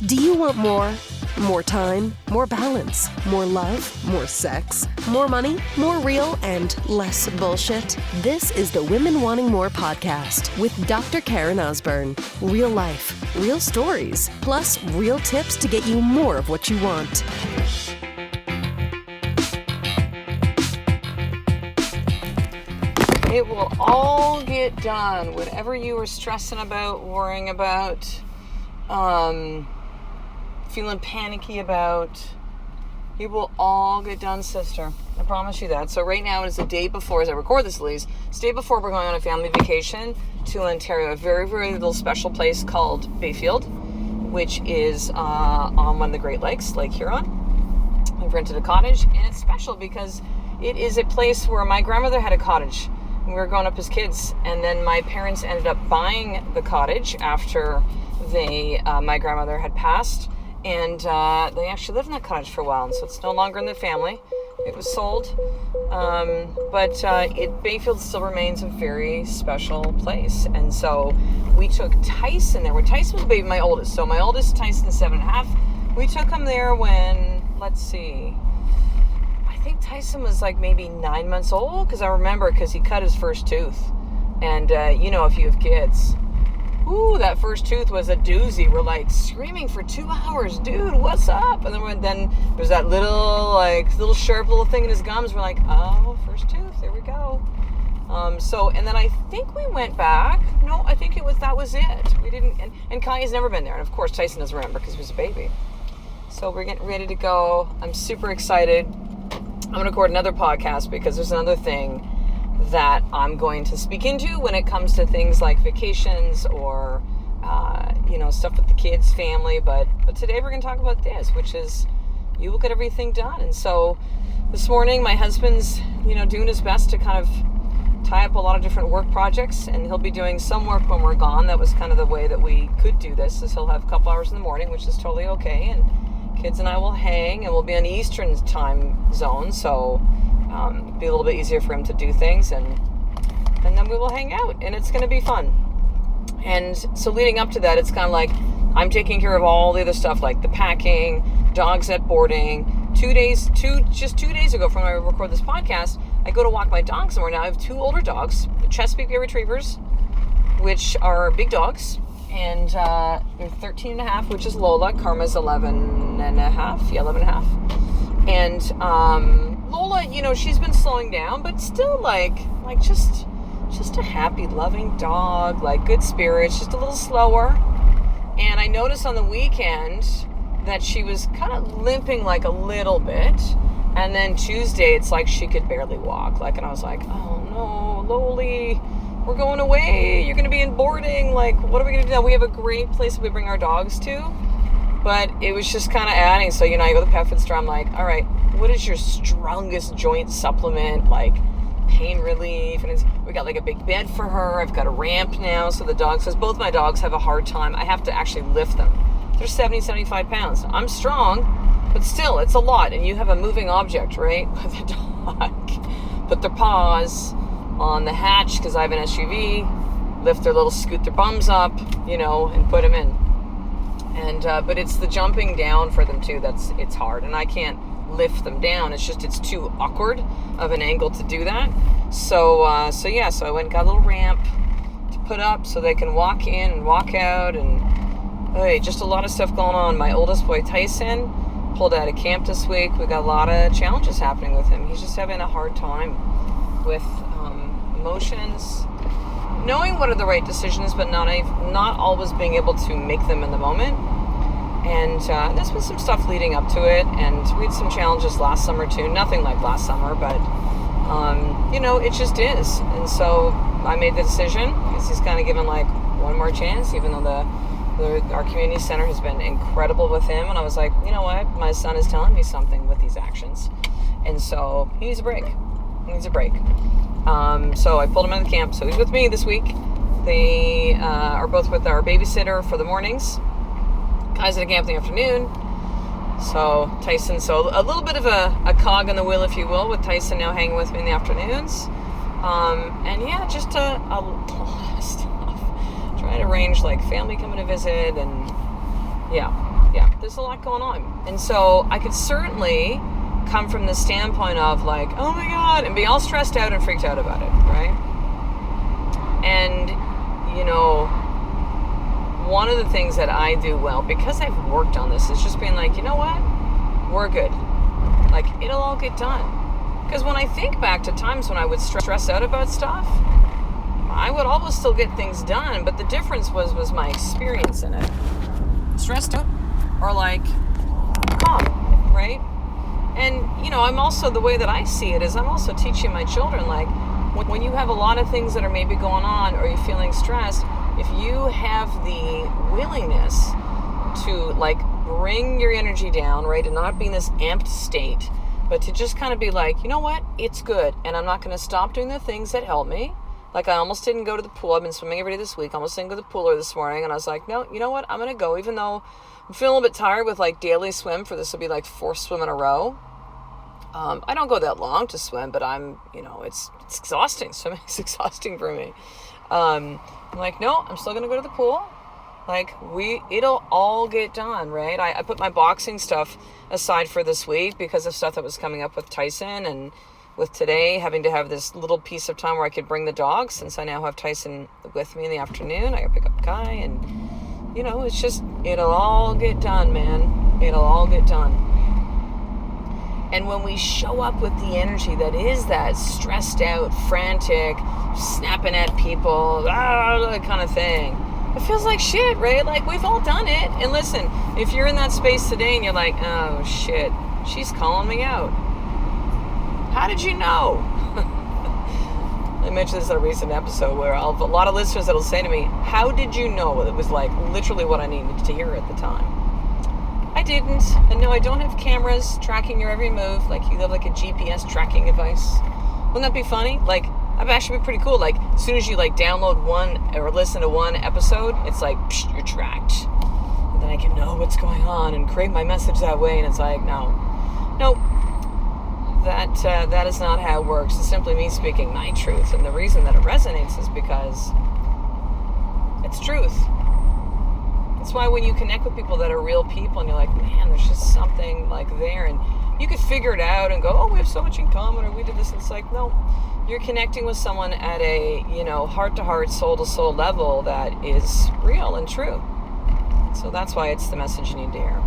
Do you want more? More time, more balance, more love, more sex, more money, more real, and less bullshit? This is the Women Wanting More podcast with Dr. Karen Osborne. Real life, real stories, plus real tips to get you more of what you want. It will all get done. Whatever you were stressing about, worrying about, feeling panicky about, it will all get done, sister. I promise you that. So right now is the day before, as I record this at least, it's the day before we're going on a family vacation to Ontario, a very, very little special place called Bayfield, which is on one of the Great Lakes, Lake Huron. We've rented a cottage, and it's special because it is a place where my grandmother had a cottage. We were growing up as kids, and then my parents ended up buying the cottage after my grandmother had passed, and they actually lived in that cottage for a while, and so it's no longer in the family. It was sold, but Bayfield still remains a very special place, and so we took Tyson there. When Tyson was a baby, my oldest, so my oldest, Tyson's 7.5. We took him there when, let's see, I think Tyson was like maybe 9 months old, because I remember, because he cut his first tooth, and if you have kids, that first tooth was a doozy. We're like screaming for 2 hours, dude, what's up? And then there's that little sharp little thing in his gums. We're like, oh, first tooth, there we go. And then I think we went back. No, I think that was it. We didn't, and Kai's never been there, and of course Tyson doesn't remember because he was a baby. So we're getting ready to go. I'm super excited. I'm going to record another podcast because there's another thing that I'm going to speak into when it comes to things like vacations or, stuff with the kids, family. But today we're going to talk about this, which is you will get everything done. And so this morning, my husband's, doing his best to kind of tie up a lot of different work projects, and he'll be doing some work when we're gone. That was kind of the way that we could do this, is he'll have a couple hours in the morning, which is totally okay. And kids and I will hang, and we'll be on the Eastern time zone, so it'll be a little bit easier for him to do things, and then we will hang out, and it's going to be fun. And so leading up to that, it's kind of like I'm taking care of all the other stuff, like the packing, dogs at boarding. 2 days ago from when I record this podcast, I go to walk my dog somewhere. Now I have 2 older dogs, Chesapeake Bay Retrievers, which are big dogs. And they're 13 and a half, which is Lola. Karma's 11 and a half. Yeah, 11 and a half. And Lola, she's been slowing down, but still like just a happy, loving dog, like good spirits, just a little slower. And I noticed on the weekend that she was kind of limping like a little bit. And then Tuesday, it's like she could barely walk. And I was like, oh no, Loli, we're going away. You're going to be in boarding. Like, what are we going to do now? We have a great place that we bring our dogs to, but it was just kind of adding. So, I go to the pet food store. I'm like, all right, what is your strongest joint supplement? Like pain relief. And we got like a big bed for her. I've got a ramp now. So the dog says both my dogs have a hard time. I have to actually lift them. They're 70, 75 pounds. I'm strong, but still it's a lot. And you have a moving object, right? With a dog. Put their paws on the hatch, because I have an SUV, scoot their bums up, and put them in. And, but it's the jumping down for them too, it's hard, and I can't lift them down. It's too awkward of an angle to do that. So I went and got a little ramp to put up so they can walk in and walk out, and just a lot of stuff going on. My oldest boy, Tyson, pulled out of camp this week. We got a lot of challenges happening with him. He's just having a hard time with emotions, knowing what are the right decisions, but not always being able to make them in the moment. And there's been some stuff leading up to it, and we had some challenges last summer too. Nothing like last summer, but it just is. And so I made the decision, because he's kind of given like one more chance, even though our community center has been incredible with him. And I was like, you know what, my son is telling me something with these actions, and so he needs a break. So I pulled him out of the camp. So he's with me this week. They are both with our babysitter for the mornings. Kai's at a camp in the afternoon. So Tyson, a little bit of a cog in the wheel, if you will, with Tyson now hanging with me in the afternoons. Just a lot of stuff. Trying to arrange like family coming to visit, and there's a lot going on. And so I could certainly come from the standpoint of like, oh my God, and be all stressed out and freaked out about it, right? And, one of the things that I do well, because I've worked on this, is just being like, you know what? We're good. Like, it'll all get done. Because when I think back to times when I would stress out about stuff, I would always still get things done, but the difference was my experience in it. Stressed out or like calm, right? And, I'm also, the way that I see it is I'm also teaching my children, like, when you have a lot of things that are maybe going on or you're feeling stressed, if you have the willingness to, like, bring your energy down, right, and not be in this amped state, but to just kind of be like, you know what, it's good, and I'm not going to stop doing the things that help me. Like, I almost didn't go to the pool. I've been swimming every day this week. I almost didn't go to the pool this morning, and I was like, no, you know what, I'm going to go, even though I'm feeling a little bit tired with, like, daily swim, for this will be, like, 4 swim in a row. I don't go that long to swim, but I'm, it's exhausting. Swimming is exhausting for me. I'm like, no, I'm still going to go to the pool. Like, it'll all get done, right? I put my boxing stuff aside for this week because of stuff that was coming up with Tyson, and with today having to have this little piece of time where I could bring the dog, since I now have Tyson with me in the afternoon. I got to pick up Kai, and, it's just, it'll all get done, man. It'll all get done. And when we show up with the energy that is that stressed out, frantic, snapping at people, kind of thing, it feels like shit, right? Like, we've all done it. And listen, if you're in that space today and you're like, oh shit, she's calling me out. How did you know? I mentioned this in a recent episode where I'll have a lot of listeners that'll say to me, how did you know? It was like literally what I needed to hear at the time. I didn't. And no, I don't have cameras tracking your every move. Like, you have like a GPS tracking device. Wouldn't that be funny? Like, that'd actually be pretty cool. Like, as soon as you like download one or listen to one episode, it's like, psh, you're tracked. And then I can know what's going on and create my message that way. And it's like, no. That is not how it works. It's simply me speaking my truth. And the reason that it resonates is because it's truth. That's why when you connect with people that are real people and you're like, man, there's just something like there, and you could figure it out and go, oh, we have so much in common, or we did this. And it's like, no, you're connecting with someone at a, heart-to-heart, soul-to-soul level that is real and true. So that's why it's the message you need to hear.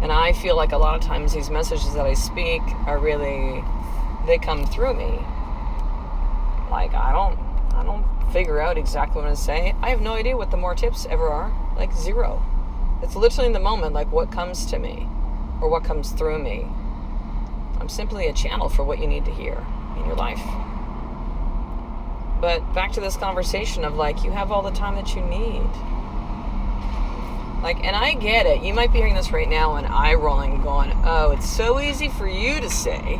And I feel like a lot of times these messages that I speak are really, they come through me. Like, I don't figure out exactly what I'm going to say. I have no idea what the more tips ever are. Like, zero. It's literally in the moment, like what comes to me or what comes through me. I'm simply a channel for what you need to hear in your life. But back to this conversation of like, you have all the time that you need. Like, and I get it. You might be hearing this right now and eye rolling, going, oh, it's so easy for you to say.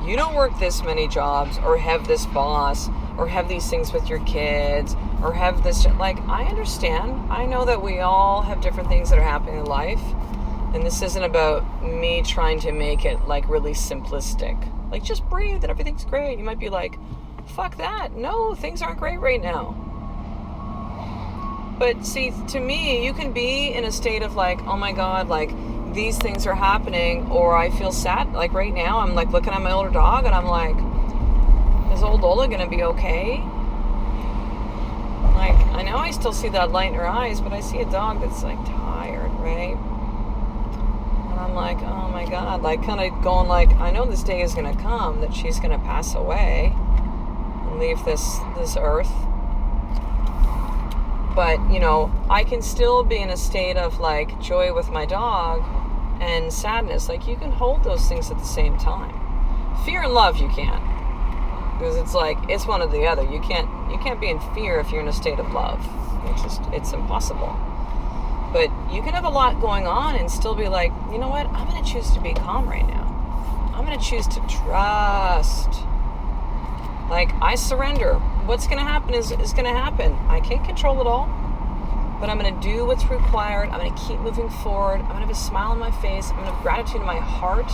You don't work this many jobs or have this boss or have these things with your kids or have this. Like, I understand. I know that we all have different things that are happening in life. And this isn't about me trying to make it like really simplistic. Like, just breathe and everything's great. You might be like, fuck that. No, things aren't great right now. But see, to me, you can be in a state of like, oh my God, like these things are happening, or I feel sad. Like right now, I'm like looking at my older dog and I'm like, is old Lola gonna be okay? Like, I know I still see that light in her eyes, but I see a dog that's like tired, right? And I'm like, oh my God, like kind of going like, I know this day is gonna come that she's gonna pass away and leave this earth. But, I can still be in a state of like joy with my dog and sadness. Like, you can hold those things at the same time. Fear and love, you can't. Because it's like, it's one or the other. You can't be in fear if you're in a state of love. It's impossible. But you can have a lot going on and still be like, you know what? I'm going to choose to be calm right now. I'm going to choose to trust. Like, I surrender. What's going to happen is going to happen. I can't control it all, but I'm going to do what's required. I'm going to keep moving forward. I'm going to have a smile on my face. I'm going to have gratitude in my heart.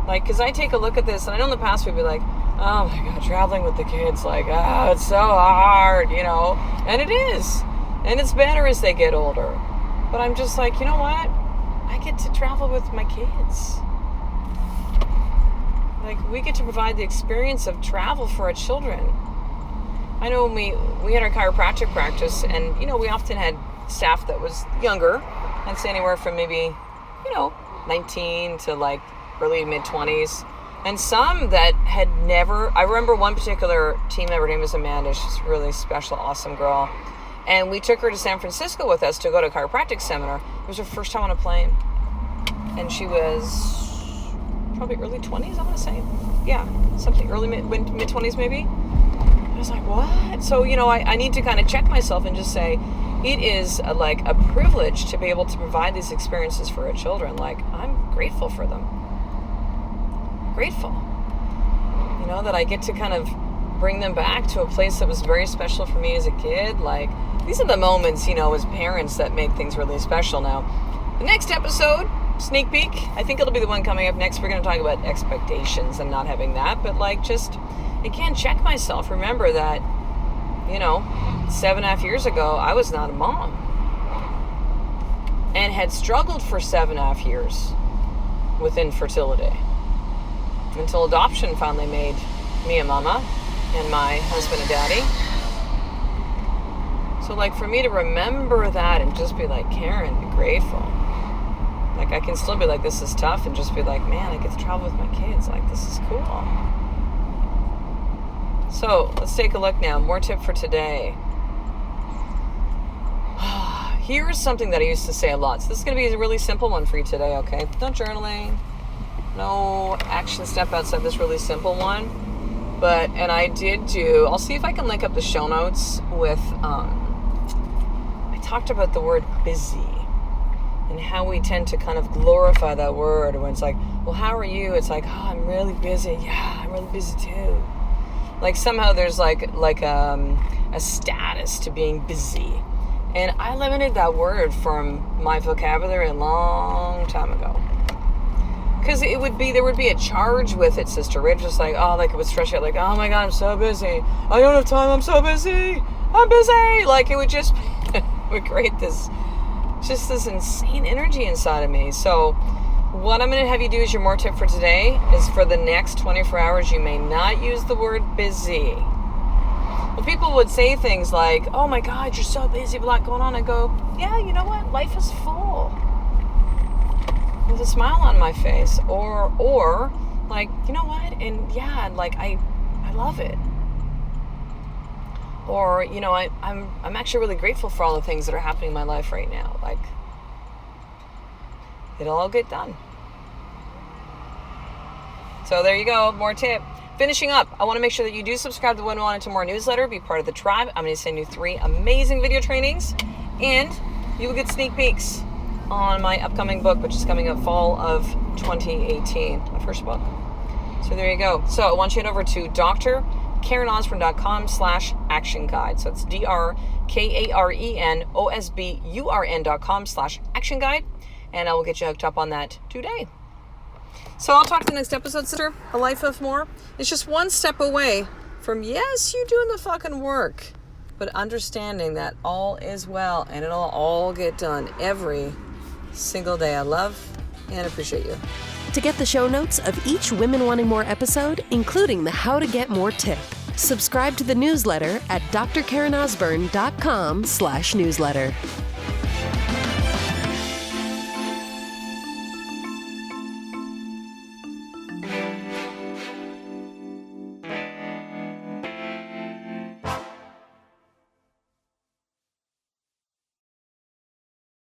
Like, because I take a look at this, and I know in the past we'd be like, oh my God, traveling with the kids, like, it's so hard, and it is. And it's better as they get older. But I'm just like, you know what? I get to travel with my kids. Like, we get to provide the experience of travel for our children. I know when we had our chiropractic practice, and, we often had staff that was younger. I'd say anywhere from maybe, 19 to like early mid-20s. And some that had never, I remember one particular team member, her name was Amanda. She's a really special, awesome girl. And we took her to San Francisco with us to go to a chiropractic seminar. It was her first time on a plane. And she was probably early 20s, I want to say. Yeah, something early mid-20s maybe. I was like, what? So, I need to kind of check myself and just say, it is a privilege to be able to provide these experiences for our children. Like, I'm grateful for them. Grateful. That I get to kind of bring them back to a place that was very special for me as a kid. Like, these are the moments, as parents that make things really special. Now, the next episode, sneak peek, I think it'll be the one coming up next. We're going to talk about expectations and not having that, but just, again, check myself. Remember that, 7.5 years ago, I was not a mom and had struggled for 7.5 years with infertility until adoption finally made me a mama and my husband a daddy. So, for me to remember that and just be like, Karen, be grateful. I can still be like, this is tough, and just be like, man, I get to travel with my kids. This is cool. So, let's take a look now. More tip for today. Here's something that I used to say a lot. So this is going to be a really simple one for you today, okay? No journaling. No action step outside this really simple one. And I did I'll see if I can link up the show notes with, I talked about the word busy and how we tend to kind of glorify that word when it's like, well, how are you? It's like, oh, I'm really busy. Yeah, I'm really busy too. Somehow there's a status to being busy. And I eliminated that word from my vocabulary a long time ago. Because there would be a charge with it, Sister Ridge. Just it would stress you out, oh my God, I'm so busy. I don't have time, I'm so busy. I'm busy. It would just, would create this insane energy inside of me. So what I'm going to have you do as your more tip for today is for the next 24 hours, you may not use the word busy. Well, people would say things like, oh my God, you're so busy, a lot going on. I go, yeah, you know what? Life is full. With a smile on my face. Or you know what? And yeah, I love it. Or, I'm actually really grateful for all the things that are happening in my life right now. It'll all get done. So there you go, more tip. Finishing up, I want to make sure that you do subscribe to the When to More newsletter, be part of the tribe. I'm going to send you 3 amazing video trainings, and you will get sneak peeks on my upcoming book, which is coming up fall of 2018, my first book. So there you go. So I want you to head over to drkarenosburn.com/action guide. So it's drkarenosburn.com/action guide, and I will get you hooked up on that today. So I'll talk to the next episode, sister. A life of more. It's just one step away from, yes, you doing the fucking work, but understanding that all is well and it'll all get done every single day. I love and appreciate you. To get the show notes of each Women Wanting More episode, including the How to Get More tip, subscribe to the newsletter at drkarenosburn.com/newsletter.